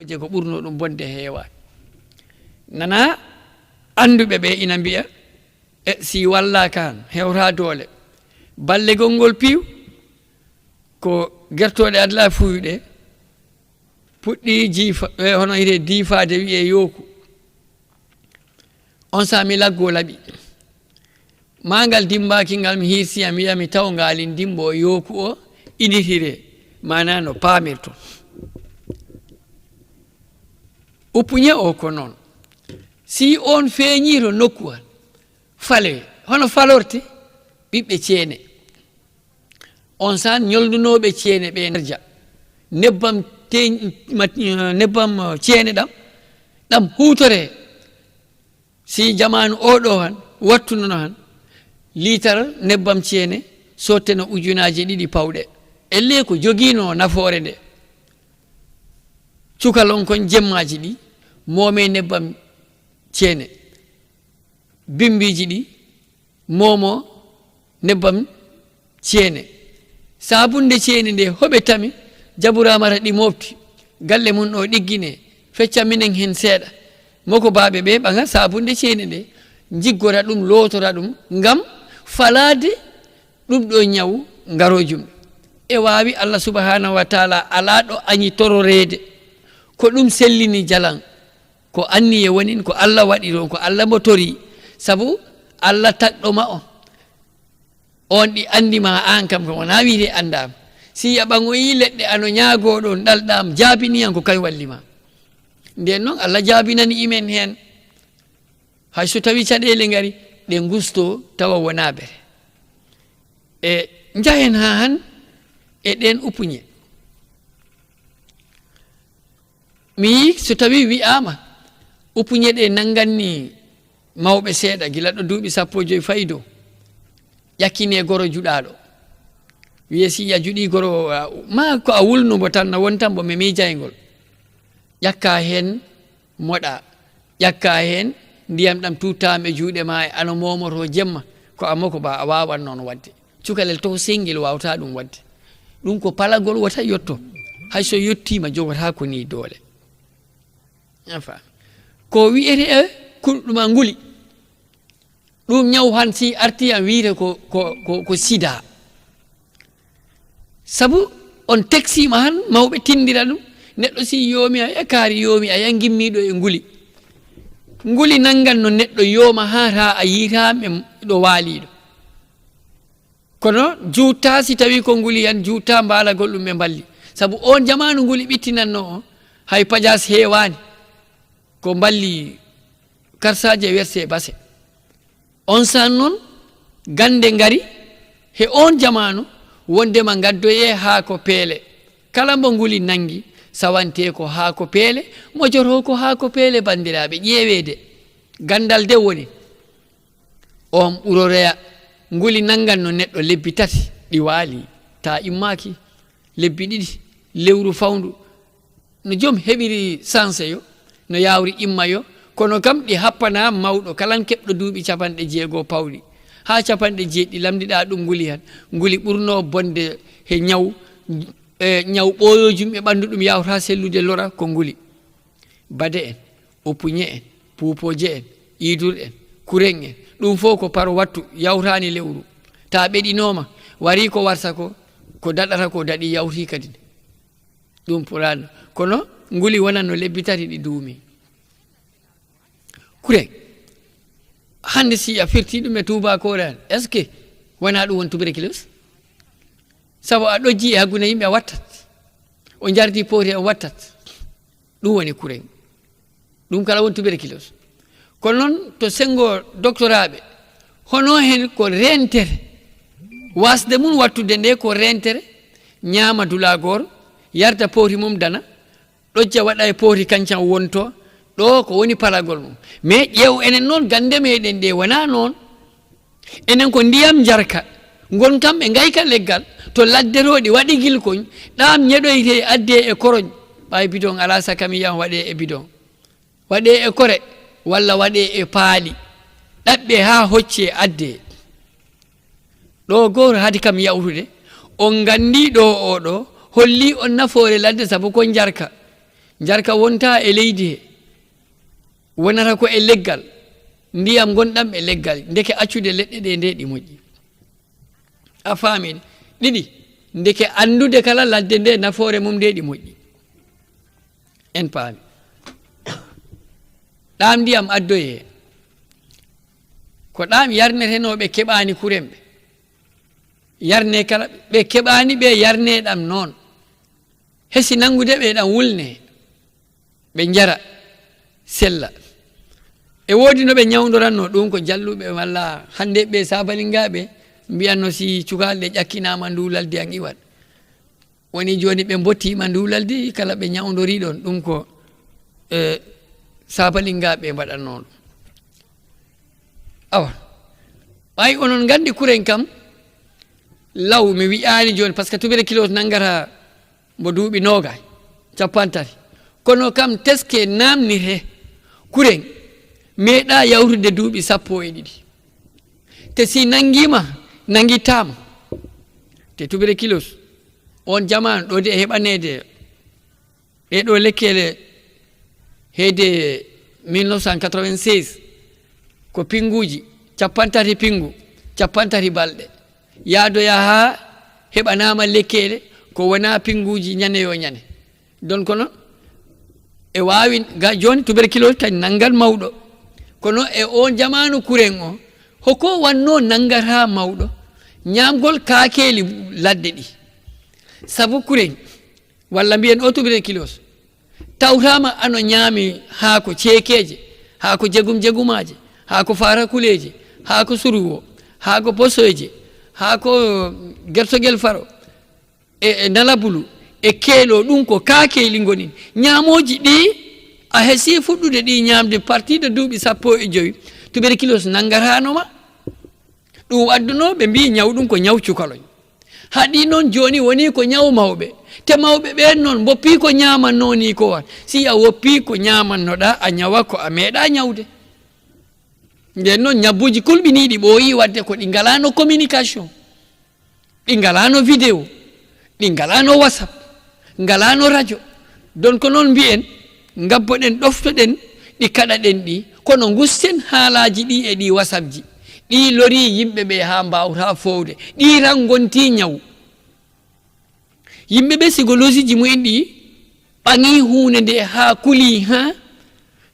je ko ɓurno ɗum bonde heewa nana anduɓe ɓe ina mbiya si wallaka han hewta doole ballegol ngol piiw ko gertoɗe adla fuyuɗe puɗɗi jiifa hono ire diifade wiye yooku on sa mi laggo laɓi mangal dimbaki ngal mi hirsiyam wiya mi taw ngalin dimbo yooku o initire mana no paamirton uppuñe o ko noon si on feeñiro nokkuwal fale hono falorte ɓiɓɓe ceene on san ñoldunoɓe ceene ɓe nerja nebbam nebbam ceene ɗam hutore si jamanu oɗo han wattunono han litre nebbam ceene sotteno ujunaji 2 pawɗe elle ko joguino nafoore nde cukalon kon jemmaji ɗi moome nebbam ceene bimbiji ɗi momo nebbam ceene sabunde ceene nde hoɓe tami jaburamata ɗi mofti galle mum ɗo ɗiggine fecca minen hen seeɗa moko baaɓe ɓe ɓaga sabunde ceene nde jiggora ɗum lotora ɗum ngam falade ɗum ɗo ñaw garojum e wawi Allah subhanahu wa taala ala ɗo añi tororede ko ɗum sellini jalan ko anniye wonin ko Allah waɗi ɗon ko Allah mo tori sabu Allah tagɗoma on ɗi andima an kam ko wona wiide andama si yaɓagoyi leɗɗe ano ñaago ɗon ɗalɗam jaabiniyan ko kay wallima nden noon Allah jaabinani imen hen hay so tawi caɗele ngari ɗe gusto tawa wona bere e jahen ha han e ɗen uppuñe mi yi so tawi wi'ama uppuñe ɗe nanganni mawɓe seeɗa gila ɗo duuɓi 15 fayi dow ƴakkine goro juɗaɗo wiye si a juɗi goro ma ko a wulnumo tan no won tan bo mi miijaygol ƴakka hen moɗa ƴakka hen ndiyam ɗam tuttama e juuɗe ma ano momoto jemma ko amoko ba a wawan noon wadde cukalel to sengel wawata ɗum wadde ɗum ko palagol wota yotto hay so yettima jogota ko ni doole enfin ko wiyete ɗuma nguli ɗum ñaw han si arti am wiite ko sida sabu on teksima han mawɓe tindira ɗum neɗɗo si yoomi a kaari yoomi a yan gimmiɗo e nguli nangan no neɗɗo yooma ha ta a yiitame ɗo waaliɗo kono juutta si tawi ko nguli yan juutta mbalagol ɗum ɓe mballi sabu on jamanu nguli ɓittinanno o hay pajas heewani ko mballi karsaje werse base on san noon gande ngari he on jamanu wondema gaddoye haako peele kala mbo nguli nangi sawante ko haako peele mojoto ko haako peele bandiraɓe ƴeewede gandal de woni on ɓuroroya nguli nangan no neɗɗo lebbi 3 ɗi waali ta immaki lebbi 2 lewru fawndu no joom heɓiri sanse yo no yawri imma yo kono kam ɗi happana mawɗo kalan keɓɗo duuɓi 60 pawɗi ha 70 lamdiɗa ɗum nguli han nguli ɓurno bonde he ñaw ñaw ɓoyojum e ɓandu ɗum yawta sellude lora ko nguli bade en uppuñe en puupoje en idur en kuren en ɗum fof ko par wattu yawtani lewru ta ɓeɗinoma wari ko warta ko daɗata ko daɗi yawti kadi ɗum purano kono nguli wonan no lebbi 3 ɗi duumi kuren hande si a firti ɗum e tubakore han est ce que wona ɗum won tuberculose sabu a ɗojji e hakkude yimɓe a wattat o jardi pooti a wattat ɗum woni kuren ɗum kala won tuberculose kono noon to sengo doctoraɓe hono hen ko rentere wasde mum wattude nde ko rentere ñaama dulagoro yarda pooti mum dana ɗojja waɗa e pooti kancan wonto ɗo ko woni palagol mum mais ƴeew enen noon gande meɗen ɗe wona noon enen ko ndiyam jarka gon kam ɓe gayka leggal to ladderoɗi waɗi gilkoñ ɗam ñeɗoyte adde e koroñ ɓay bidon ala saka mi yiyam waɗe e bidon waɗe e kore walla waɗe e paali ɗaɓɓe ha hocce adde ɗo goto hadi kam yawtude on gandi ɗo oɗo holli on nafoore ladde sabu kon jarka jarka wonta e leydi he wonata ko e leggal ndiyam gonɗam e leggal ndeke accude leɗɗe ɗe nde ɗi moƴƴi a faami ɗiɗi ndeke andude kala ladde nde nafoore mum nde ɗi moƴƴi en paami ɗam ndiyam addoye ko ɗam yarnetenoɓe keɓani kuremɓe yarne kala ɓe keɓani ɓe yarne ɗam noon hesi nangude ɓe ɗam wulne ɓe jara sella e woodi no ɓe ñawdoranno ɗum ko jalluɓe walla hande ɓe sabalingaɓe mbiyanno si cukalɗe ƴakkinama ndulalde an iwat woni joni ɓe bottima ndulalde kala ɓe ñawdori ɗon ɗum ko sabalingaɓe mbaɗanno ɗum awa ɓay onon gandi kuren kam law mi wi'ani joni par ce que tuberculose nangata mbo duuɓi nogay capantati kono kam teske namnire kuren meeɗa yawtude duuɓi 12 te si nangima nanguitama te tuberculose on jamanu ɗo de e heɓanede ɗeɗo lekkele heede 1996 ko pinguji capantati pingu capantati balɗe yaadoya ha heɓanama lekkele ko wona pinguji ñane yo ñane donc kono e wawi ga joni tuberculose kadi nangal mawɗo kono e on jamanu kuren o hoko wanno nangata mawɗo ñamgol kakeli ladde ɗi sabu kuren walla mbiyen o tuberculose tawtama ano ñaami haako ceekeje haako jegum jegumaje haako farakuleje haako suruwo haako posoje haako gertogel faro e nalabulu e keelo ɗum ko kakeli gonin ñamoji ɗi a heesi fuɗɗude ɗi ñamde partie de duuɓi 15 tuberculose nangatanoma ɗum adduno ɓe mbi ñaw ɗum ko ñaw cukaloñ haɗi noon joni woni ko ñaw mawɓe te mawɓe ɓen noon woppi ko ñamanno ni ko wat si a woppi ko ñamannoɗa a ñawa ko a meeɗa ñawde nden noon ñabbuji kulɓiniɗi ɓooyi wadde ko ɗi ngalano communication ɗi ngalano vidéo ɗi ngalano whatsapp ngalano radio donc noon mbiyen gabboɗen ɗoftoɗen ɗi kaɗaɗen ɗi kono gusten haalaji ɗi e ɗi whatsapp ji ɗi lori yimɓeɓe ha mbawta fowde ɗi ran gonti ñaw yimɓeɓe psychologie ji mumen ɗi ɓaŋi hunde nde ha kuli ha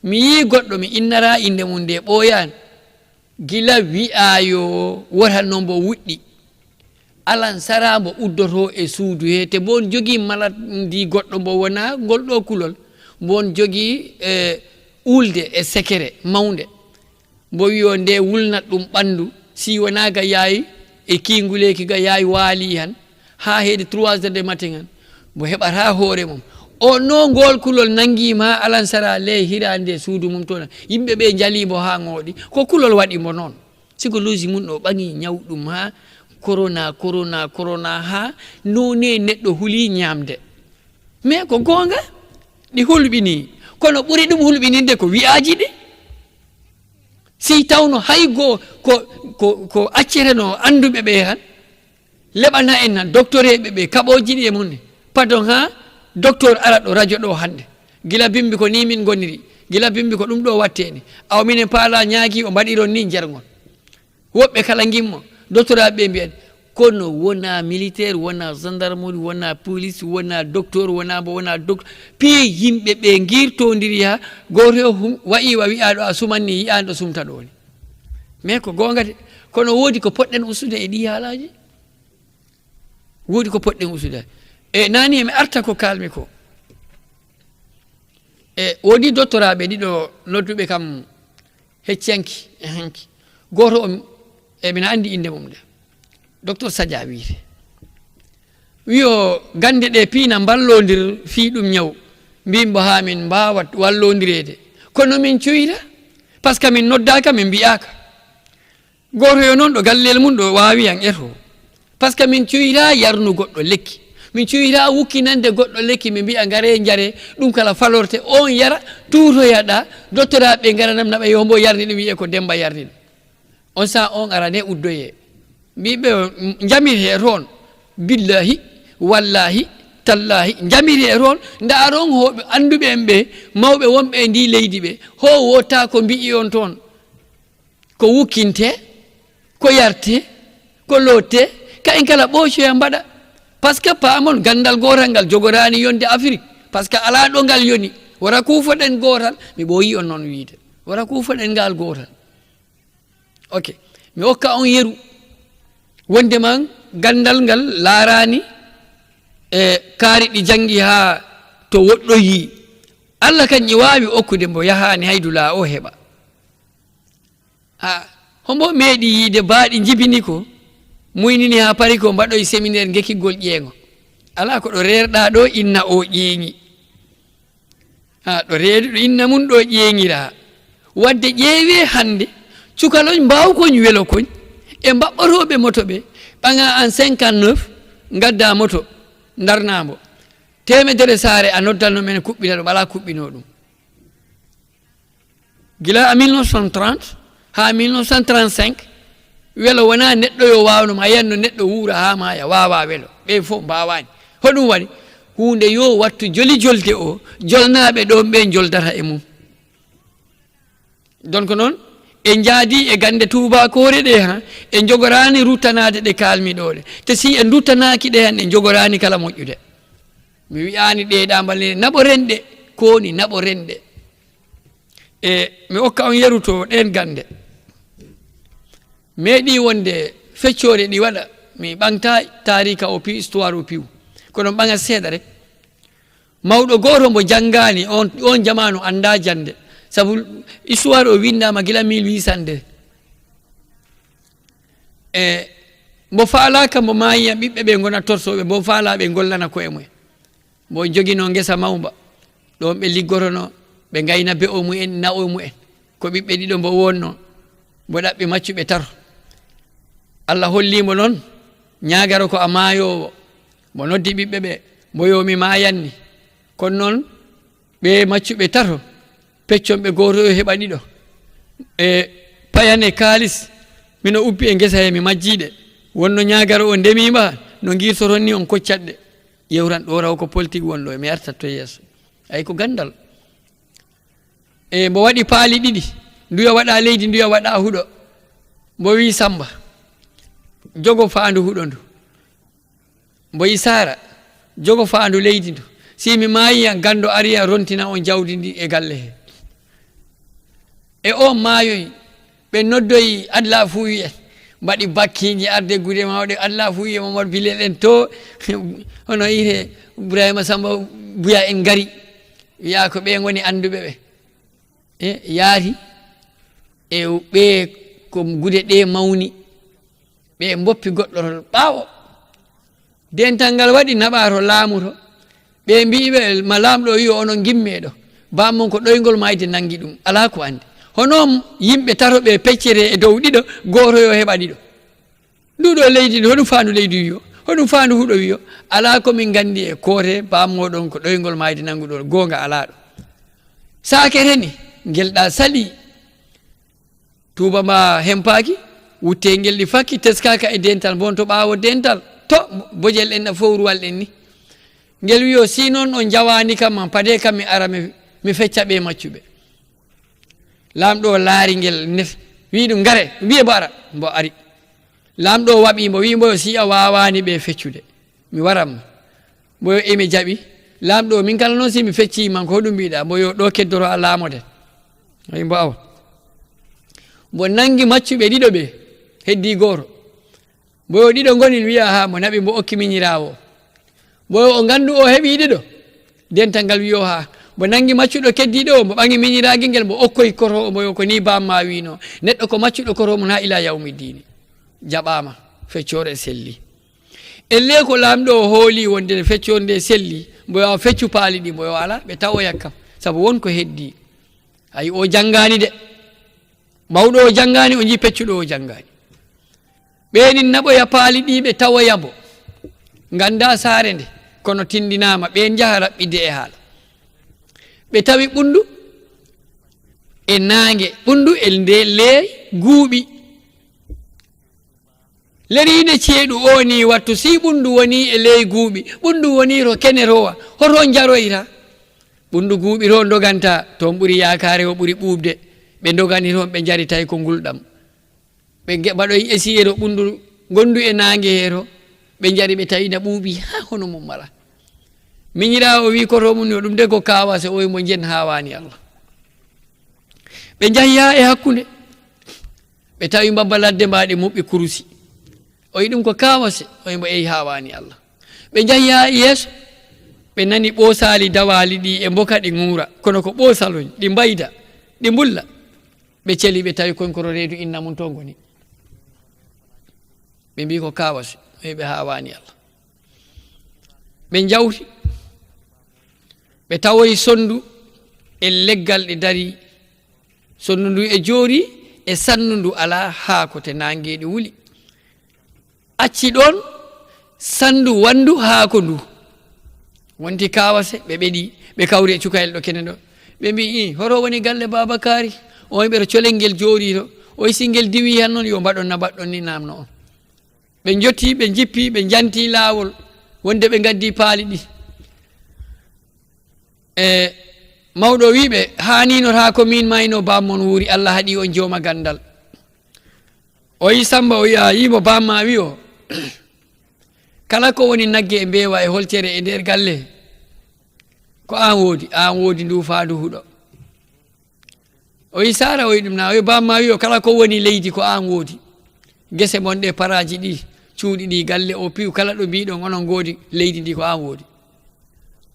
mi yi goɗɗo mi innara inde mum nde ɓooyani gila wi'ayo wotanno mbo wuɗɗi alan sara mbo uddoto e suudu he te bon jogui maladi goɗɗo mbo wona ngol ɗo kulol mbon jogui ulde e sekere mawde mbo wiyo nde wulnat ɗum ɓandu si wona ga yaayi e kinguleki ga yaayi waali han ha heede 3 heures de matin han mbo heɓata hoore mum o no ngol kulol nanguima alan sara le hirande suudu mum toon yimɓeɓe jalimo ha ngoɗi ko kulol waɗimo noon psychologie mum ɗo ɓaŋi ñaw ɗum ha corona ha none neɗɗo huuli ñamde mais ko gonga ɗi hulɓini kono ɓuuri ɗum hulɓininde ko wi'aji ɗi si tawno hay go ko accere no anduɓe ɓe han leɓana en han docteur eɓe ɓe kaɓoji ɗi e munne pardon ha docteur ara ɗo radio ɗo hande gila bimbi ko ni min goniri gila bimbi ko ɗum ɗo watteni aw minen paala ñaagui o mbaɗiron ni jergon woɓɓe kala gimmo docteur aɓe mbiyen kono wona militaire wona gendarmerie wona police wona docteur wona bo wona docteur piye yimɓe ɓe guirtodiri ha goto wayi wa wiyaɗo a sumanni yiyani ɗo sumta ɗo ni mais ko gongade kono woodi ko poɗɗen usude e ɗi haalaji woodi ko poɗɗen usude e nani emi arta ko kalmi ko e woodi doctoraɓe ɗiɗo nodduɓe kam hecciyanki e hanki goto o mina andi inde mum de docteur Sadia wiite wiyo gande ɗe piina ballodir fi ɗum ñaw mbimbo ha min mbawa wallodirede kono min cuyta par ce que min noddaka min mbiyaka goto yo noon ɗo gallel mum ɗo wawi an eto par ce que min cuyta yarnu goɗɗo lekki min cuyta wukkinande goɗɗo lekki mi mbiya gare jare ɗum kala falorte on yara tutoyaɗa docteur aɓe garanam naɓa yombo yarni ɗum wiye ko Demba yarni ɗum on sa on arane uddoye mbiɓe jamir he toon billahi wallahi tallahi jamiri e ron ndaron hoɓe anduɓe en ɓe mawɓe wonɓe e ndi leydi ɓe ho wota ko mbi'i on toon ko wukkinte ko yarte ko lotte ka en kala ɓoocoya mbaɗa par ce que paamon gandal gotal ngal jogorani yonde Afrique par ce que ala ɗo ngal yoni wara kufoɗen gotal mi ɓooyi on noon wiide wara kufoɗen ngal gotal ok mi hokka on yeru wondeman gandal ngal laarani e kaari ɗi jangi ha to woɗɗoyi Allah kañƴi wawi okkude mbo yahani haydula o heɓa hombo meeɗi yiide baaɗi jibini ko muynini ha pari ko mbaɗoye séminaire gekkigol ƴeego ala ko ɗo rerɗa ɗo inna o ƴeeŋi ɗo reedu ɗo inna mum ɗo ƴeeŋira wadde ƴeewe hande cukaloñ mbawkoñ welo koñ e mbaɓɓotoɓe moto ɓe ɓaŋa an 59 gadda moto darnamo temedere saare a noddanno men kuɓɓina ɗum ala kuɓɓino ɗum gila a 1930 ha 1935 welo wona neɗɗo yo wawnum a yanno neɗɗo wuura ha maya wawa welo ɓe fof mbawani hoɗum waɗi hunde yo wattu joli jolde o jolnaɓe ɗon ɓe joldata e mum donc noon en jaadi e gande tubakore ɗe ha en jogorani ruttanade ɗe kalmiɗoɗe te si en ruttanaki ɗe han en jogorani kala moƴƴude mi wiyani ɗeɗa mballe naɓorenɗe koni naɓorenɗe e mi hokka on yeruto ɗen gande meeɗi wonde feccode ɗi waɗa mi ɓangta tarika o pi histoire o piw kono ɓaŋa seeɗa rek mawɗo goto mbo janngani on jamanu anda jande sabu histoire o windama gila 1802 e mbo faalaka mbo mayiya ɓiɓɓe ɓe gona torsoɓe mbo faalaɓe gollana koye mumen mbo joguino gesa mawba ɗon ɓe liggorono ɓe gayna be o mumen nawo mumen ko ɓiɓɓe ɗiɗo mbo wonno mbo ɗaɓɓe maccuɓe taro Allah hollimo noon ñagaro ko a maayowo mbo noddi ɓiɓɓe ɓe mbo yomi mayanni kono noon ɓe maccuɓe tato peccomɓe goto yo heɓa ɗiɗo e payane kalis mino uppi e gesa he mi majjiɗe wonno ñagaro o ndemima no guirtoton ni on koccatɗe yewran ɗo raw ko politique wonɗo mi artat to yeeso ay ko gandal e mbo waɗi paali ɗiɗi nduya waɗa leydi nduya waɗa huuɗo mbo wi Samba jogo faandu huuɗo ndu mbo yi Sara jogo faandu leydi ndu si mi maayiya gando ariya rontina on jawdi ndi e galle he e o maayoyi ɓe noddoyi adla fuuyi en mbaɗi bakkiji arde guure mawɗe adla fuuyi Mamadou Bilel en to hono yite Ibrahima Samba Buya en gari wiya ko ɓe goni anduɓe ɓe e yaari e ɓe ko gude ɗe mawni ɓe mboppi goɗɗo ɓaawo dental ngal waɗi naɓato laamu to ɓe mbiɓe ma laamɗo wi onon gimmeɗo bammon ko ɗoygol mayde nangi ɗum ala ko andi hono yimɓe taroɓe peccere e dow ɗiɗo goto yo heɓa ɗiɗo nduɗo leydi ndi hoɗum faandu leydi wiyo hoɗum faandu huuɗo wiyo ala komin gandi e koote bammoɗon ko ɗoygol mayde nanguɗo gonga ala ɗo sakere ni gelɗa sali tuba ma hempaki wutte ngel ɗi fakki teskaka e dental bon to ɓaawo dental to bojel en fowruwal ɗen ni ngel wiyo si noon on jawani kam pade kam mi ara mi fecca ɓe maccuɓe laamɗo laari ngel nef wi ɗum ngare wiye mbo ara mbo ari laamɗo waɓimo wi mbo si a wawani ɓe feccude mi waranma mbo emi jaɓi laamɗo min kala noon si mi feccima ko hoɗum mbiɗa mbo yo ɗo keddoro a laamoden ayi mbo awa mbo nangi maccuɓe ɗiɗo ɓe heddi goto mbo yo ɗiɗo gonin wiya ha mo naɓi mbo okki miñirawo mbo o gandu o heeɓi ɗiɗo dental ngal wiyo ha mbo nangi maccuɗo keddiɗo o mbo ɓangi miñiragui ngel mbo okkoy koto o mbo yo ko ni bamma wino neɗɗo ko maccuɗo koto mum ha ila yawmi dini jaɓama feccore selli elle ko laamɗo o hooli wonde feccore nde selli mbo yo feccu paali ɗi mbo yo ala ɓe tawoyak kam saabu wonko heddi ayi o janggani de mawɗo o janggani o jii peccuɗo o janggani ɓenin naɓoya paali ɗi ɓe tawoyabo ganda saare nde kono tindinama ɓen jaaha raɓɓide e haala ɓe tawi ɓundu e naange ɓundu e nde leey guuɓi leride ceeɗu o ni wattu si ɓundu woni e ley guuɓi ɓundu woni ro kene rowa hoto jaroyra ɓundu guuɓi ro doganta toon ɓuri yakare o ɓuri ɓuuɓde ɓe dogani toon ɓe jari tawi ko ngulɗam ɓe mbaɗoy essiyé ro ɓundu gondu e nangue hero ɓe jari ɓe tawi na ɓuuɓi ha hono mum mala miñira o wi koto mum yo ɗum de ko kawase o mo jen hawani Allah ɓe jahya e hakkude ɓe tawi mbabba ladde mbaɗe muɓɓi kurusi o yi ɗum ko kawase o mo eyi hawani Allah ɓe jahya e yeeso ɓe nani ɓoosali dawali ɗi e mboka ɗi ŋuura kono ko ɓoosaloñ ɗi mbayda ɗi mbulla ɓe celi ɓe tawi konkoro reedu inna mum to ngoni ɓe mbi ko kawase o ɓe hawani Allah ɓe jawti ɓe tawoyi sondu e leggal ɗi dari sondu ndu e joori e sannu ndu ala haako te nangeɗi wuli acci ɗon sandu wandu haako ndu wonti kawase ɓe ɓeɗi ɓe kawri e cukayel ɗo kene ɗo ɓe mbi horo woni galle babakari on ɓeɗo colel ngel joori to oy singel diwi han noon yo mbaɗon na mbaɗɗon ni namno on ɓe jotti ɓe jippi ɓe janti laawol wonde ɓe gaddi paali ɗi e mawɗo wiɓe hanino ha ko min mayno bammon wuuri Allah haɗi on jooma gandal o yi Samba o yiya yimo bamma wi o kala ko woni nagge e mbewa e holtere e nder galle ko an woodi ndu faandu huɗo o yi Sara o yi ɗum na o yi bamma wi o kala ko woni leydi ko an woodi gese mon ɗe paraji ɗi cuuɗi ɗi galle o piw kala ɗo mbiɗon onon goodi leydi ndi ko an woodi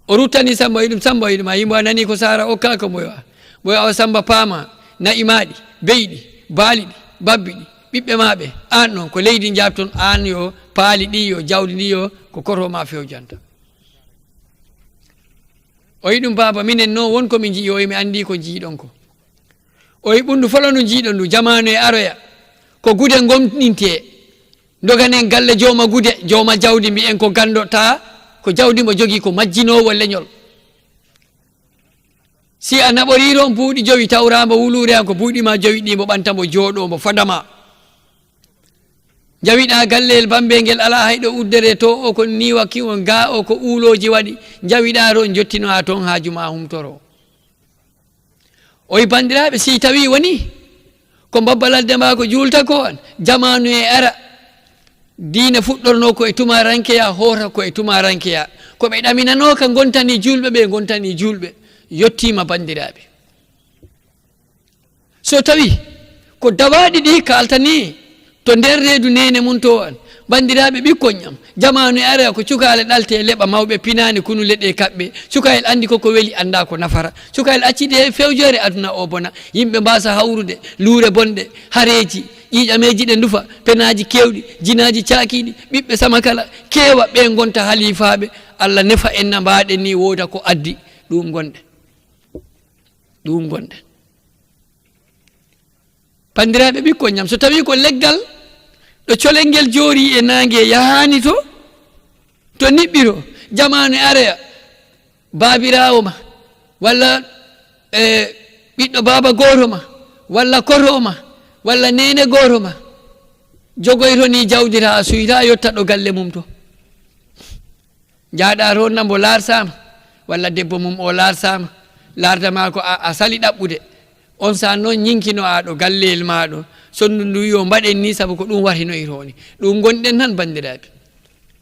o ruttani Samba o yi ɗum Samba o yi ɗum a yimbo a nani ko Sara okkaka moyowa o Samba paama na'i maɗi beyɗi baaliɗi babbiɗi ɓiɓɓe maɓe an noon ko leydi jabton an yo paali ɗi yo jawdi ndi yo ko koto ma fewjanta o yi ɗum baba minen noon wonko mi jii o yi mi andi ko jiiɗon ko o yi ɓundu folo no jiiɗon ndu jamanu e aroya ko gude gomɗinte doganen galle jooma gude jooma jawdi mbiyen ko gandota ko jawdi mo jogii ko majjinowo leñol si a naɓoriron buuɗi jowi tawramo wulure han ko buuɗima jowi ɗi mo ɓantamo jooɗo mo fadama jawiɗa galleyel Bambe ngel ala hayɗo uddere to o ko niwa kiwon ga o ko uuloji waɗi jawiɗa toon jottino ha toon haajuma humtoro oyi bandiraɓe si tawi woni ko mbabbalalde ma ko julta ko an jamanu e ara diine fuɗɗorno ko e tumarankeya hoota ko e tumarankeya ko ɓe ɗaminano ka gontani julɓe ɓe gontani julɓe yettima bandiraɓe so tawi ko dawaɗi ɗi kaltani to nder reedu nene mum to an bandiraɓe ɓikkon ñam jamanu e ara ko cukale ɗalte leɓa mawɓe pinani kunu leɗɗe kaɓɓe cukayel andi koko weeli anda ko nafara cukayel accide fewjore aduna o bona yimɓe mbasa hawrude luure bonɗe hareji ƴiƴameji ɗe ndufa penaji kewɗi jinaji cakiɗi ɓiɓɓe sama kala keewa ɓe gonta halifaɓe Allah nefa enna mbaɗen ni wooda ko addi ɗum gonɗen bandiraɓe ɓikkon ñam so tawi ko leggal ɗo colel ngel joori e nangue yahani to niɓɓiro jamanu areya babirawo ma walla ɓiɗɗo baba goto ma walla koto ma walla nene goto ma jogoyto ni jawdita a suyta yotta ɗo galle mum to jaaɗa toon nambo larsama walla debbo mum o larsama lardama ko a sali ɗaɓɓude on sa noon ñinkino aɗo galleyel maɗo sondu ndu yo mbaɗen ni saabu ko ɗum watinoytoni ɗum gonɗen tan bandiraɓe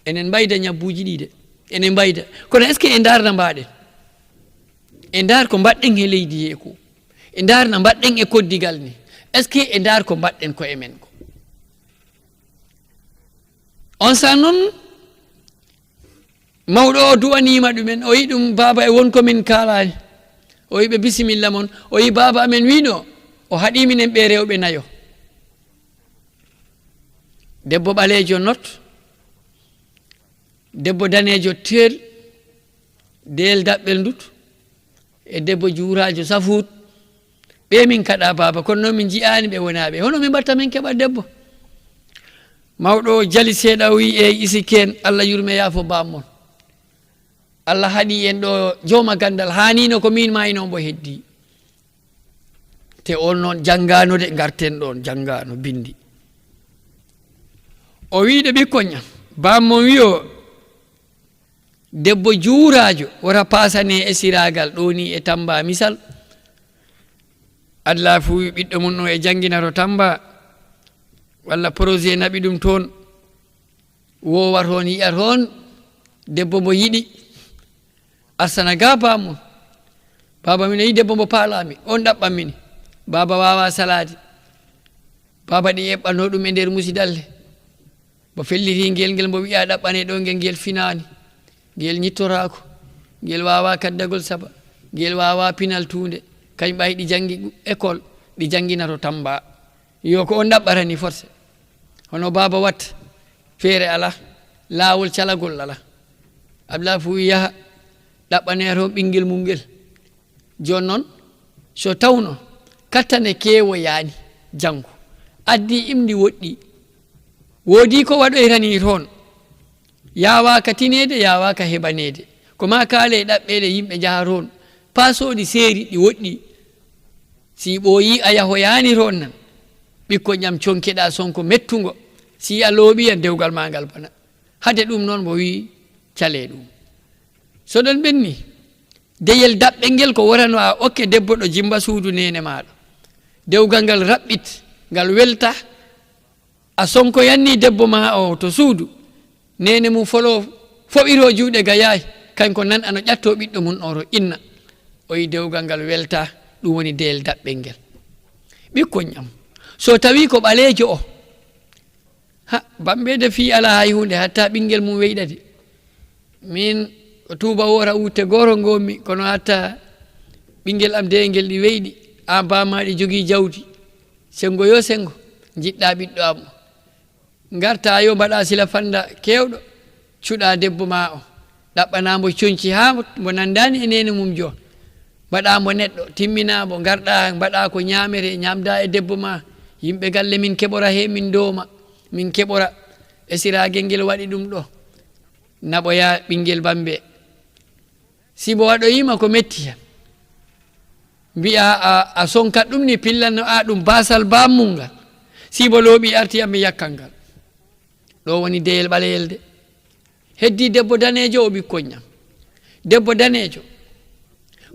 enen mbayda ñabbuji ɗi de enen mbayda kono est ce que e darna mbaɗen e dar ko mbaɗɗen e leydi he ko e darna mbaɗɗen e koddigal ni est ce que e dar ko mbaɗɗen ko emen ko on sa noon mawɗo o duwanima ɗumen o yi ɗum baba e wonkomin kalani o yi ɓe bisimilla moon o yi baba amen wino o haɗi minen ɓe rewɓe nayo debbo ɓalejo not debbo danejo tel del daɓɓel ndut e debbo juurajo safut ɓe min kaɗa baba kono noon min jiyani ɓe wonaɓe hono min mbatta min keɓa debbo mawɗo jali seeɗa o wi eyi isiken Allah yurme yaafo bammon Allah haɗi en ɗo jooma gandal hanino ko min mayno mbo heddi te on noon janggano de garten ɗon janggano bindi o wiide ɓikkon ñam bammo wiyo debbo juurajo wora pasane e siragal ɗo ni e Tamba misal Allah fu ɓiɗɗo mum ɗo e janginato Tamba walla projet naɓi ɗum toon wowa toon yiya toon debbo mo yiɗi arsana ga bamum baba min yi debbo mo paalami on ɗaɓɓammini baba wawa salade baba ɗi eɓɓano ɗum e nder musidalle mo felliti ngel mo wiya ɗaɓɓane ɗo ngel finani ngel ñittorako ngel wawa kaddagol saba ngel wawa pinal tunde kañ ɓay ɗi jangi école ɗi janginato Tamba yo ko on ɗaɓɓatani forcé hono baba watta feere ala lawol calagol ala abla fu yaha ɗaɓɓane toon ɓinguel mum ngel joni noon so tawno kattane kewoyani janggo addi imdi woɗɗi woodi ko waɗoyrani toon yawaka tinede yawaka heɓanede ko ma kaale ɗaɓɓele yimɓe jaha toon pasoɗi seeri ɗi woɗɗi si ɓooyi a yahoyani toon nan ɓikko ñam conkeɗa sonko mettugo si a looɓiya dewgal ma ngal bana hade ɗum noon mo wi cale ɗum so ɗon ɓenni deyel daɓɓe ngel ko worano a okke debbo ɗo jimba suudu nene maɗo dewgal ngal raɓɓit ngal welta a sonko yanni debbo ma o to suudu nene mum folo foɓiro juuɗe gayayi kanko nan ano ƴatto ɓiɗɗo mum o to inna o yi dewgal ngal welta ɗum woni deyel daɓɓel ngel ɓikkon ñam so tawi ko ɓalejo o ha bambede fi ala hay hunde hatta ɓinguel mum weyɗade min ko tuuba wora wutte goro gommi kono hatta ɓinguel am de ngel ɗi weyɗi an bamaɗi jogui jawdi sengo yo sengo jiɗɗa ɓiɗɗo am garta yo mbaɗa sila fanda kewɗo cuuɗa debbo ma o ɗaɓɓanamo coñci ha mo nandani e nene mum jo mbaɗamo neɗɗo timminamo garɗa mbaɗa ko ñamere ñamda e debbo ma yimɓe galle min keɓora he min dowma min keɓora e siragel ngel waɗi ɗum ɗo naɓoya ɓinguel Bambe simo waɗoyima ko metti hen mbiya a sonkat ɗum ni pillanno a ɗum basal bammum ngal simo looɓi artiyam mi yakkal ngal ɗo woni deyel ɓaleyel de heddi debbo danejo o ɓikkon ñam debbo danejo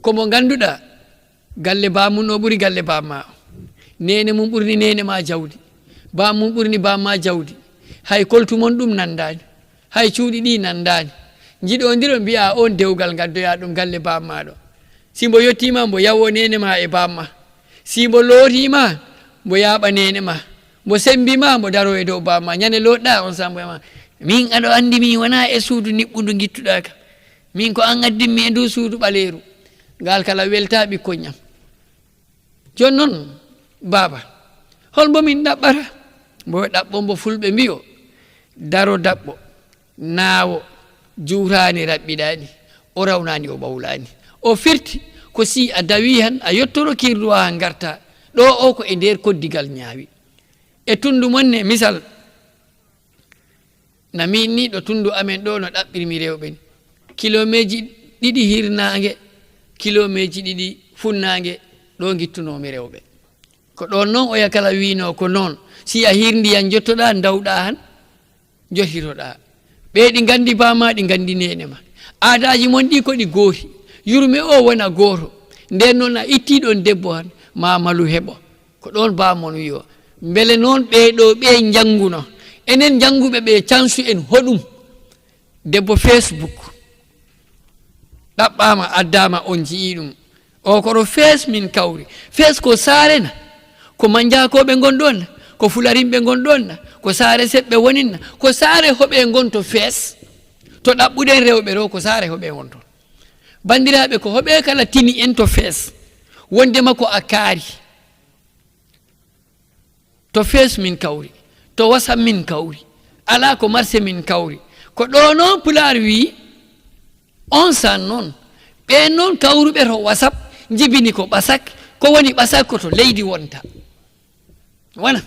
komo ganduɗa galle bamum o ɓuuri galle bamma o nene mum ɓurni nene ma jawdi bamum ɓurni bamma jawdi hay koltumon ɗum nandani hay cuuɗi ɗi nandani jiɗodiro mbiya on dewgal gaddoya ɗum galle bamma ɗo simbo yettima mbo yawo nene ma e bamma simbo lootima mbo yaaɓa nene ma mbo sembima mbo daro e dow bamma ñande loɗɗa on samboma min aɗa andi min wona e suudu niɓɓudu gittuɗa ka min ko an addinmi e ndu suudu ɓaleru ngal kala welta ɓikkon ñam joni noon baba holmo min ɗaɓɓata mbo ɗaɓɓo mbo fulɓe mbiyo daro daɓɓo naawo juurani raɓɓiɗani o rawnani o ɓawlani o firti ko si a dawi han a yettoro kirduwa han garta ɗo o ko e nder koddigal ñaawi e tundu monne misal na min ni ɗo tundu amen ɗo no ɗaɓɓirmi rewɓe ni kilomeji ɗiɗi hirnangue kilomeji ɗiɗi funnangue ɗo gittunomi rewɓe ko ɗon noon o yakala wino ko noon si a hirdiyan jottoɗa dawɗa han jottitoɗa ɓe ɗi gandi bama ɗi gandi nene ma aadaji mon ɗi ko ɗi gooti yurme o wona gooto nden noon a itti ɗon debbo han ma malu heɓo ko ɗon bamon wiyo beele noon ɓeɗo ɓe janguno enen janguɓe ɓe cansu en hoɗum debbo Facebook ɗaɓɓama addama on jii ɗum o koɗo fees min kawri fees ko sarena ko manjakoɓe gonɗon ko fularinɓe gonɗon ko saare seɓɓe woninna ko saare hoɓe gonto fees to ɗaɓɓuɗen rewɓe ɗo ko saare hoɓe gonton bandiraɓe ko hoɓe kala tini en to fees wondema ko a kaari to fees min kawri to WhatsApp min kawri ala ko marché min kawri ko ɗo noon pular wi on san noon ɓe noon kawruɓe to WhatsApp jibini ko ɓasak ko woni ɓasak ko to leydi wonta wona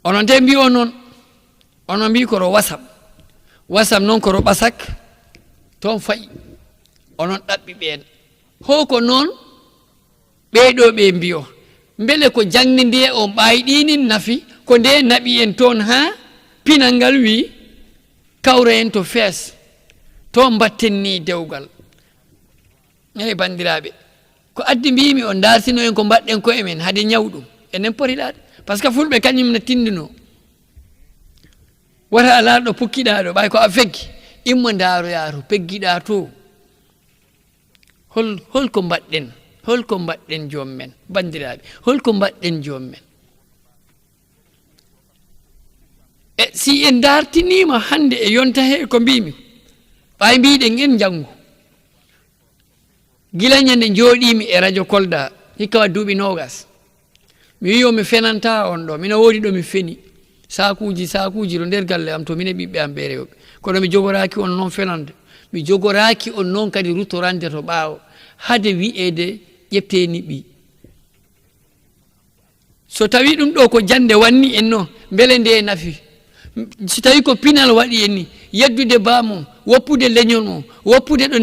onon de mbi o noon onon mbi koto WhatsApp WhatsApp noon koto ɓasak toon fayi onon ɗaɓɓi ɓeen hoko noon ɓeɗo ɓe mbiyo beele ko jangde nde on ɓayɗinin nafi ko nde naɓi en toon ha pinal ngal wi kawra en to fees to mbatten ni dewgal eyi bandiraɓe ko addi mbimi on dartino en ko mbaɗɗen ko emen hade ñawɗum enen potiɗaɗe par ce que fulɓe kañum ne tindino wata ala ɗo pukkiɗa ɗo ɓay ko a feggi immo ndaroya to peggiɗa to holko mbaɗɗen joom men bandiraɓe holko mbaɗɗen joom men e si en dartinima hande e yonta he ko mbimi ɓay mbiɗen en janggo gila ñande jooɗimi e radio Kolda hikka wa duuɓi 20 mi wi mi fenanta on ɗo mina woodi ɗo mi feni sakuji ɗo nder galle am to mine ɓiɓɓe am ɓe rewɓe kono mi jogoraki on noon fenande mi jogoraki on noon kadi rutorande to ɓaawo hade wi'ede ƴefteni ɓi so tawi ɗum ɗo ko jande wanni en noon beele nde nafi so tawi ko pinal waɗi en ni yeddude bamum woppude leñol mum woppude ɗo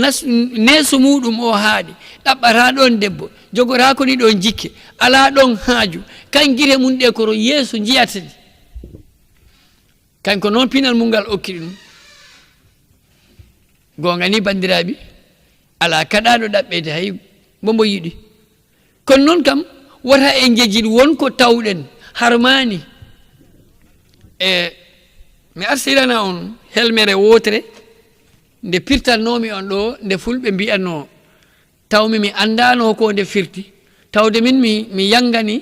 neeso muɗum o haaɗi ɗaɓɓata ɗon debbo jogorako ni ɗon jikke ala ɗon haaju kan guire mum ɗe koro yeeso jiyatade kanko noon pinal mum ngal okki ɗum gonga ni bandiraɓe ala kaɗaɗo ɗaɓɓede hay mombo yiɗi kono noon kam wota en jejjiɗ wonko tawɗen harmani mi arsirana on helmere wotere nde pirtannomi on ɗo nde fulɓe mbiyatno tawmi mi andano ko nde firti tawde min mi yangani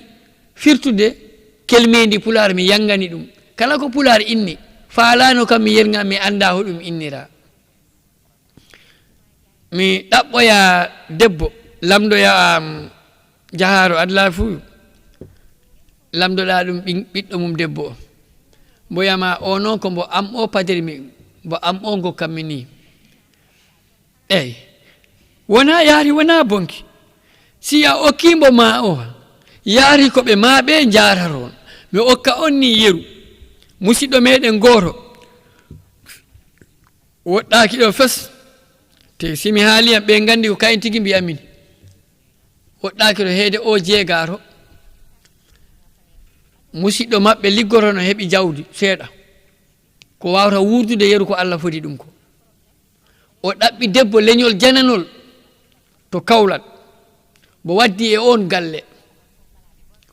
firtude kelmendi pular mi yangani ɗum kala ko pular inni faalano kam mi yerga mi anda ho ɗum innira mi ɗaɓɓoya debbo lamdoya jaharo adla fuu lamdoɗa ɗum ɓiɗɗo mum debbo o mboyama o noon ko mbo am o padiri mi mbo am o gokkatmi ni eyyi wona yaari wona bonki si a okkimbo ma o yaari koɓe ma ɓe jararon mi okka on ni yeru musidɗo meɗen goto woɗɗaki ɗo fes te simi haaliyam ɓe gandi ko kayen tigui mbiyamin woɗɗaki ɗo heede o jeegato musidɗo maɓɓe liggorono heeɓi jawdi seeɗa ko wawata wurdude yeru ko Allah foti ɗum ko o ɗaɓɓi debbo leñol jananol to Kawlat mbo waddi e on galle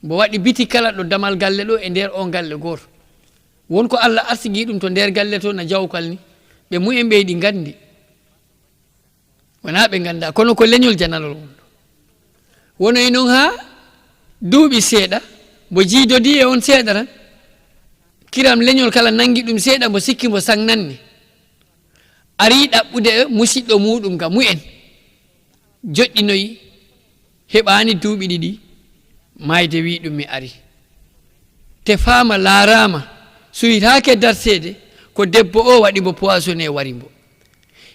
mbo waɗi biti kala ɗo damal galle ɗo e nder on galle goto wonko Allah arsigi ɗum to nder galle to na jawkal ni ɓe mu'en ɓeyɗi gandi wona ɓe ganda kono ko leñol jananol won wono e noon ha duuɓi seeɗa mbo jiidodi e on seeɗa tan kiram leñol kala nangi ɗum seeɗa mbo sikki mbo sagnanni ari ɗaɓɓude musidɗo muɗum ka mu'en joɗɗinoyi heɓani duuɓi ɗiɗi mayde wi ɗum mi ari te faama laarama suyitake darsede ko debbo o waɗi mbo poisonné wari mbo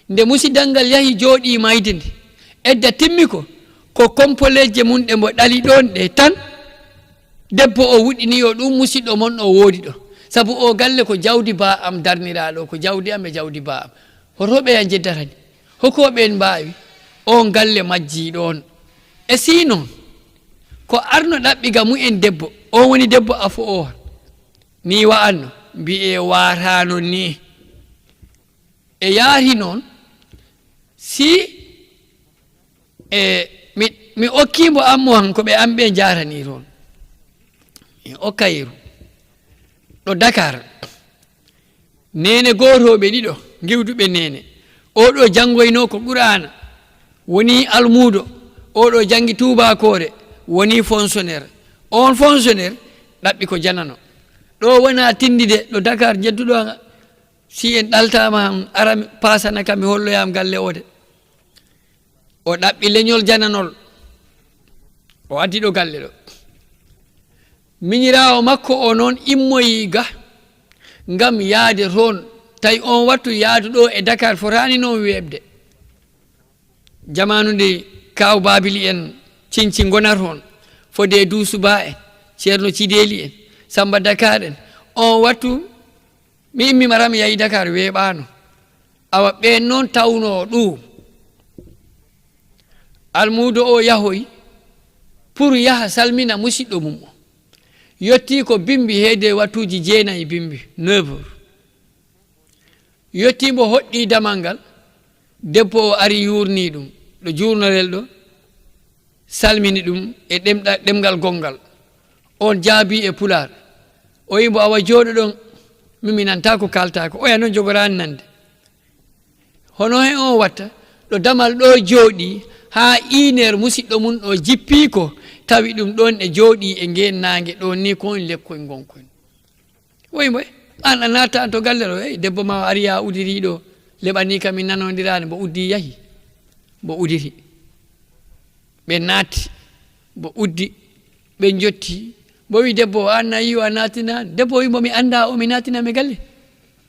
nde musidal ngal yahi jooɗi mayde nde edda timmi ko kompoleje mum ɗe mbo ɗali ɗon ɗe tan debbo o wuɗɗini o ɗum musidɗo mon o woodi ɗo sabu o galle ko jawdi ba am darniraɗo ko jawdi am e jawdi ba am hotoɓe ya jeddatani hokoɓen mbawi on galle majji ɗon e si noon ko arno ɗaɓɓiga mu'en debbo on woni debbo afo o ni wa'anno mbi'e watano ni e yaari noon si mi okkimo ammo han ko ɓe am ɓe jarani toon mi okka yeru ɗo Dakar nene gotoɓe ɗiɗo gewduɓe nene oɗo janggoyno ko Qur'ana woni almudo oɗo jangi tubakore woni fonctionnaire on fonctionnaire ɗaɓɓi ko janano ɗo wona tindide ɗo Dakar jedduɗo si en ɗaltama ara pasana kam mi holloyam galle ode o ɗaɓɓi leñol jananol o addi ɗo galle ɗo miñirawo makko o noon immoyi ga ngam yaade toon tawi on wattu yaadu ɗo e Dakar fotani noon weɓde jamanu nde kaw babili en cinci gonar toon fode Dousuba en ceerno Cideli en Samba Dakar en on wattu mi immimara mi yahi Dakar weeɓano awa ɓen noon tawno ɗum almudo o yahoy pour yaha salmina musidɗo mum o yetti ko bimbi heede wattuji 9 bimbi 9 heures yettimbo hoɗɗi damal ngal debbo o ari yurni ɗum ɗo jurnorel ɗo salmini ɗum e ɗemgal gongal on jaabi e pular o yimbo awa jooɗo ɗon mimi nanta ko kalta ko oya noon jogorani nande hono he on watta ɗo damal ɗo jooɗi ha iner musidɗo mum ɗo jippi ko tawi ɗum ɗon e jooɗi e ngennangue ɗon ni kon lekkoye gonkoyn o yimbo an a natta an to galle ɗo ey debbo ma ari ha udiri ɗo leɓani kam min nanodirani mbo uddi yahi mbo udiri ɓe naati mbo uddi ɓe jotti mbo wi debbo an nayi o a natina debbo wimbo mi anda o mi natinami galle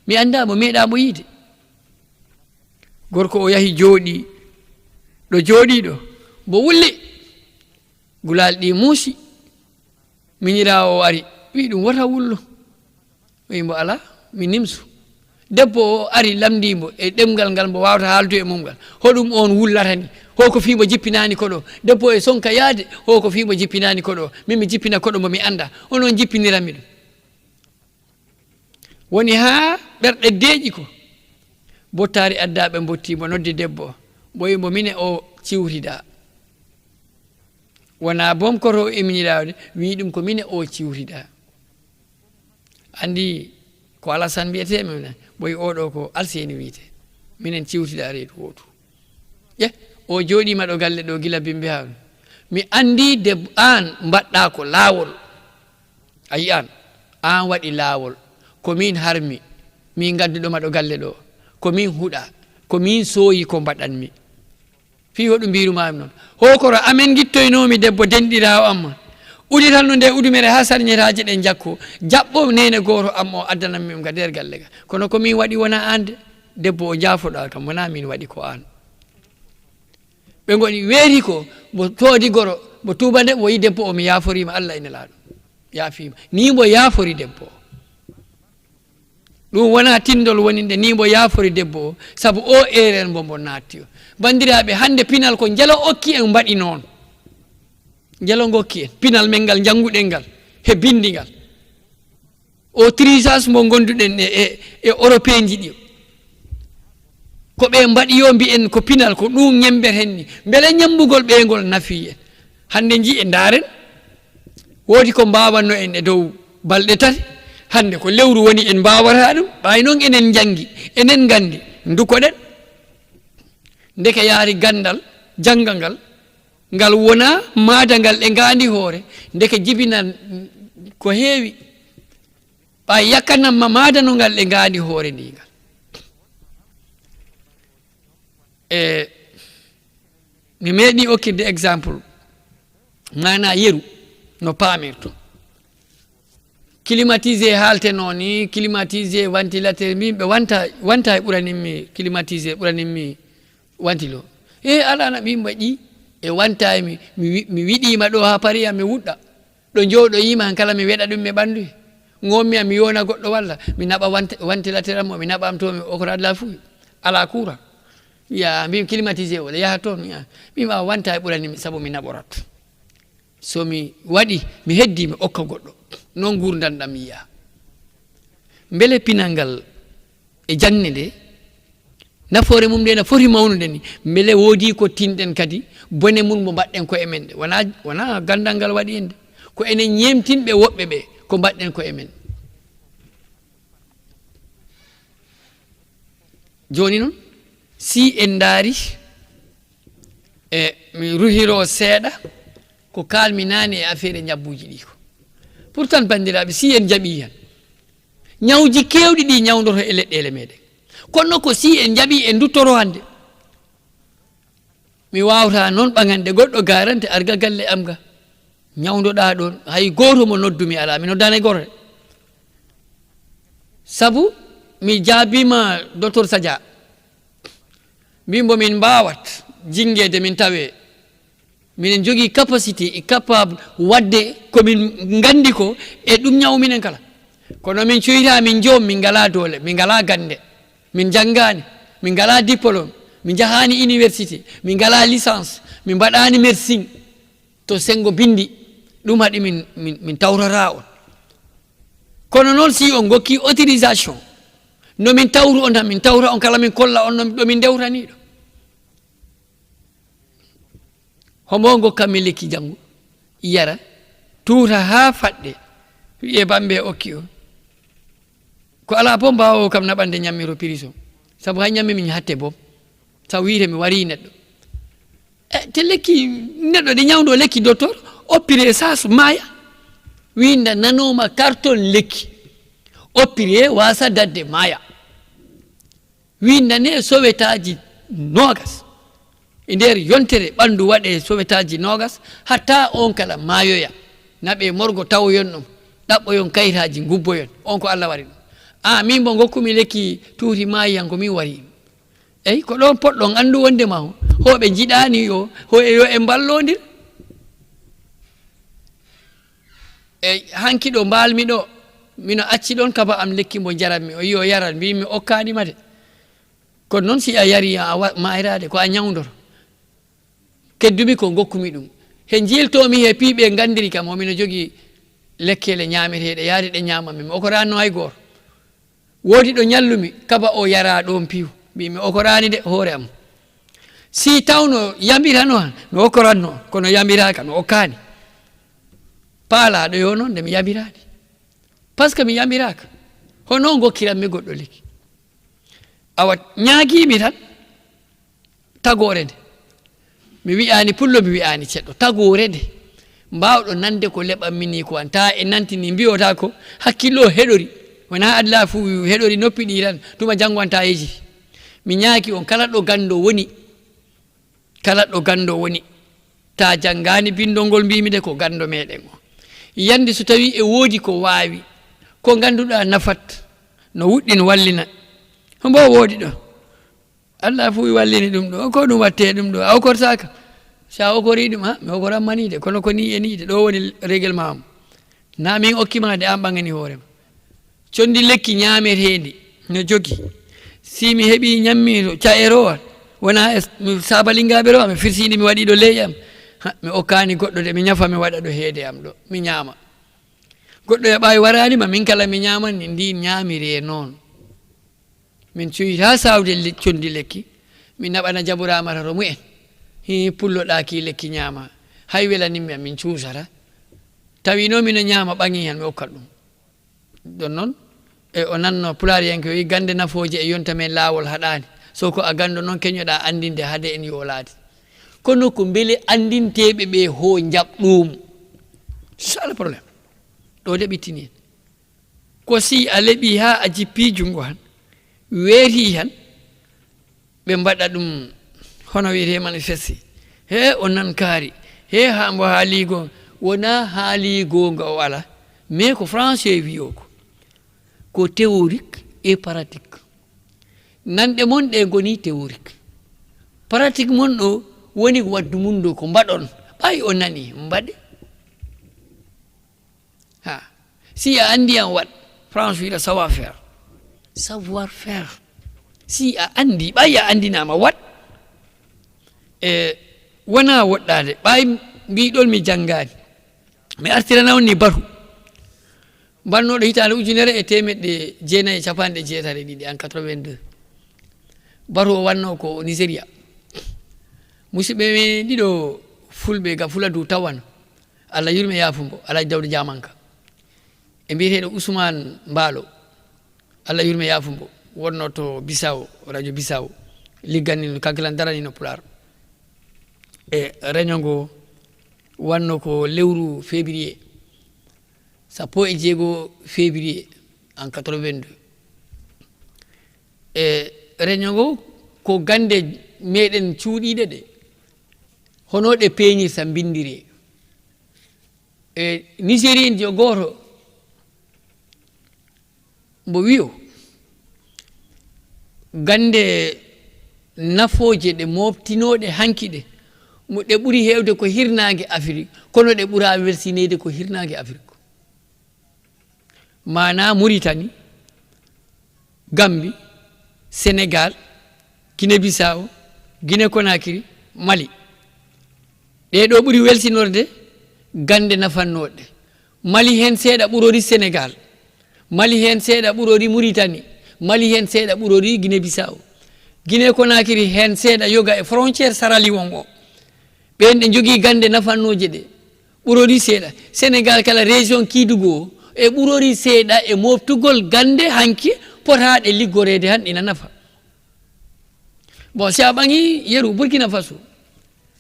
mi anda mo meeɗamo yiide gorko o yahi jooɗi ɗo jooɗi ɗo mbo wulli gulal ɗi muusi miñirawo o ari wi ɗum wota wullo o yimbo ala mi nimsu debbo o ari lamdimo e ɗemgal ngal mbo wawata haaldu e mum ngal hoɗum on wullatani hoko fimo jippinani koɗo debbo e sonka yaade hoko fimo jippinani koɗo min mi jippina koɗo mo mi anda onon jippinirami ɗum woni ha ɓerɗe deeƴi ko bottari addaɓe bottimo nodde debbo mbo yimbo mine o ciwtida wona boom koto emiñiɗawde wi ɗum ko mine o ciwtida andi ko Alassane mbiyete minen ɓoyi oɗo ko Alseni wiyete minen ciwtida reedu wotu o jooɗima ɗo galle ɗo gila bimbi ha mi andi debbo an mbaɗɗa ko laawol ayi an waɗi laawol komin harmi min gadduɗoma ɗo galle ɗo komin huuɗa komin sooyi ko mbaɗanmi fi hoɗum mbirumami noon hokoro amen gittoynomi debbo denɗirawo amma uditanno nde udumere ha sarñetaji ɗen jakko jaɓɓo nene goto am o addanammi ga nder galle ga kono komin waɗi wona ande debbo o jaafoɗa kam wona min waɗi ko an ɓe goni weeri ko mo toodi goro mo tuba nde mo yi debbo o mi yaforima Allah ene laaɗo yaafima ni mbo yaafori debbo o ɗum wona tindol woni nde ni mbo yaafori debbo o saabu o erreur mbo naatti o bandiraɓe hande pinal ko jalo okki en mbaɗi noon jalo gokki en pinal men ngal jannguɗen ngal he bindi ngal o trisage mo gonduɗen e européen ji ɗi ko ɓe mbaɗi yo mbiyen ko pinal ko ɗum ñember hen ni beele ñambugol ɓeygol nafi en hande ji e daren woodi ko mbawanno en e dow balɗe tati hande ko lewru woni en mbawata ɗum ɓay noon enen jangi enen gandi dukoɗen ndeke yaari gandal janggal ngal ngal wona maada ngal ɗe ngandi hoore ndeke jibinan ko heewi ɓay yakkanamma maadano ngal ɗe ngandi hoore ndigal mi meeɗi okkirde exemple mana yeru no paamirto climatisé haalte noon ni climatisé ventilateur mbimɓe wanta e ɓuraninmi climatisé ɓuraninmi wantilo alana mbimɓe ƴi e wanta mi wiɗima ɗo ha pariya mi wuɗɗa ɗo jooɗo yima han kala mi weɗa ɗum e ɓandu gommiya mi yona goɗɗo walla mi naɓa ventilateur am o mi naɓam to mi okora la fu ala courant ya mbimi climatisé o yaha toon mbima wanta e ɓuranimi saabu mi naɓorat so mi waɗi mi heddi mi okka goɗɗo noon gurdanɗam yiya beele pinal ngal e jangne nde nafoore mum nde no foti mawnude ni beele woodi ko tinɗen kadi bone mum mo mbaɗɗen ko emen nde wona gandal ngal waɗi en de ko enen ñemtinɓe woɓɓe ɓe ko mbaɗɗen ko emen joni noon si en daari mi ruhiro seeɗa ko kalmi nane e affaire e ñabbuji ɗi ko pourtant bandiraɓe si en jaaɓi hen ñawji kewɗi ɗi ñawdoto e leɗɗele meɗen kono ko si en jaaɓi en duttoro hande mi wawata noon ɓagande goɗɗo garante arga galle am ga ñawdoɗa ɗon hay goto mo noddumi ala mi noddani goto saabu mi jaabima docteur Sadia mbimbo min mbawat jingede min tawe minen jogui capacité capable wadde komin gandi ko e ɗum ñaw minen kala kono min coyta min joom min ngala doole min ngala gande min janggani min ngala diplôme min jahani université min ngala licence min mbaɗani médecine to sengo bindi ɗum haɗi min tawtata on kono noon si on gokki autorisation no min tawru on tan min tawra on kala min kolla on no min dewrani ɗo homo gokka min lekki janngo yara tuuta ha faɗɗe wiye Bambe okki o ko ala bo mbawo kam naɓande ñammiro prison sabu hay ñammi min hatte bom sabu wiite mi wari neɗɗo te lekki neɗɗo de ñawdo lekki docteur oppire sasu maya winda nanoma carton lekki oppire wasa dadde maya winda ne sowetaji nogas e nder yontere ɓandu waɗe sowetaji nogas hatta on kala mayoya naɓe morgo tawoyon ɗum ɗaɓɓoyon kayitaji gubboyon on ko Allah wari ɗum min bo gokkumi lekki tuuti mayiyan ko min wari eyi ko ɗon poɗɗon andu wonde ma hoɓe jiɗani yo yo e ballodir e hanki ɗo mbalmi ɗo mino acci ɗon kaba am lekki mo jaranmi o yo yaran mbimi okkanima de kono noon si a yari a mayrade ko a ñawdoto keddumi ko gokkumi ɗum he jiltomi he piiɓe gandiri kam omino jogui lekkele ñameteɗe yaade ɗe ñamami mi okorano hay goto woodi ɗo ñallumi kaba o yara ɗon piiw mbimi okorani de hoore am si tawno yambirano han no okoranno kono yambiraka no okkani paalaɗo yo noon nde mi yambirani par ce que mi yambiraka hono gokkiranmi goɗɗo lekki awa ñaguimi tan tagore nde mi wi'ani pullo mi wi'ani ceɗɗo tagore nde mbawɗo nande ko leɓanmini ko an ta e nantini mbiyota ko hakkillo heɗori wona adla fu heɗori noppi ɗi tan tuma jangwanta yeji mi ñaaki on kala ɗo gando woni ta janngani bindol ngol mbimi de ko gando meɗen o yande so tawi e woodi ko waawi ko ganduɗa nafat no wuɗɗin wallina mbo woodi ɗo Allah fu wallini ɗum ɗo ko ɗum watte ɗum ɗo a okortaka sa okori ɗum mi okoranmani de kono ko ni e ni de ɗo woni règlement am na min okkima de an ɓagani hoorema condi lekki ñametendi no jogi si mi heeɓi ñammito caerowal wona sabalingaɓe rowa mi firsidi mi waɗi ɗo ley am mi okkani goɗɗo de mi ñafa mi waɗa ɗo heede am ɗo mi ñaama goɗɗo yaɓawi waranima min kala mi ñamanni ndi ñamiri e noon min cuuyita sawde condi lekki mi naɓana jaburamata to mumen hi pulloɗaki lekki ñaama hay welaninmi min cuusata tawi no mino ñaama ɓaŋi hen mi okkat ɗum ɗon noon e o nanno pulariyanke wi gande nafoje e yonta men laawol haɗani soko a gando noon keñoɗa andinde haade en yolade kono ko beele andinteɓe ɓe ho jaɓɗum ça le probléme ɗo de ɓittini en ko si a leeɓi ha a jippi jungo han weeti han ɓe mbaɗa ɗum hono wiyete manifeste he o nan kaari he ha mbo haaligo wona haaligonga o ala mais ko français wi o ko théorique et pratique nanɗe mon ɗe goni théorique pratique mon ɗo woni waddu mum ɗo ko mbaɗon ɓay o nani mbaɗe ha si a andi an waɗ France wiɗa savoir faire si a andi ɓay a andinama waɗ e wona woɗɗade ɓay mbiɗol mi janggani mi artirana on ni batu mbannoɗo hitande 1982 en 82 batu o wanno ko Nigéria musidɓe men ɗiɗo fulɓe ga fuladu tawan Allah yurme yafumbo Alaji Dawde Diamanka e mbiyeteɗo Ousmane Mbaalo Allah yurme yafumbo wonno to Bissau radio Bissau ligganni kankilan daranino Pular e réunion ngo wanno ko lewru février 16 février en 82 e réunion ngo ko gande meɗen cuuɗiɗe ɗe hono ɗe peeñirta bindiri e Nigérien jo goto mbo wiyo gande nafoje ɗe moftinoɗe hanki ɗe ɗe ɓuuri hewde ko hirnage Afrique kono ɗe ɓuura welsinede ko hirnage Afrique mana Mauritanie Gambie Sénégal Guinée Bissau Guinée Conakry Mali ɗeɗo ɓuuri welsinorde gande nafannoɗe Mali hen seeɗa ɓurori Sénégal Mali hen seeɗa ɓurori Mauritanie Mali hen seeɗa ɓurori Guinée Bissau Guinée Conakry hen seeɗa yoga e frontiére sarali won o ɓen ɗe jogui gande nafannoje ɗe ɓurori seeɗa Sénégal kala région Kidougou e ɓurori seeɗa e moftugol gande hanki potaɗe liggorede han ina nafa bon si a ɓangi yeru Burkina Faso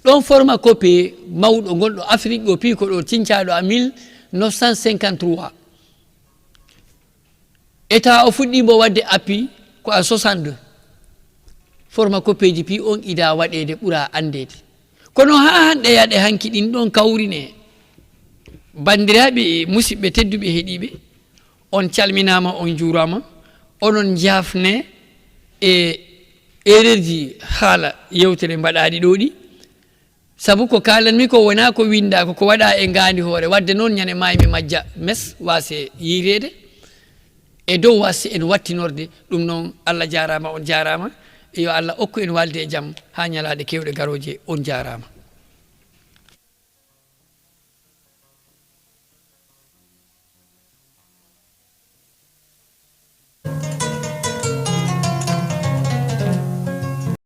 ɗon forma copé mawɗo gonɗo Afrique o pi ko ɗo cincaɗo a 1953 état o fuɗɗimo wadde appui ko a 62 forma copé ji pi on ida waɗede ɓuura andede kono ha hande yaɗe hanki ɗin ɗon kawrine bandiraɓe musidɓe tedduɓe heeɗiɓe on calminama on juurama onon jafne e erreur haala yewtere mbaɗaɗi ɗo ɗi sabu ko kalanmi ko wona ko winda ko waɗa e ngandi hoore wadde noon ñande maayi mi majja mes wase yirede e dow wasi en wattinorde ɗum noon Allah jarama on jarama yo Allah okku en walde e jaam ha ñalade kewɗe garoje on jarama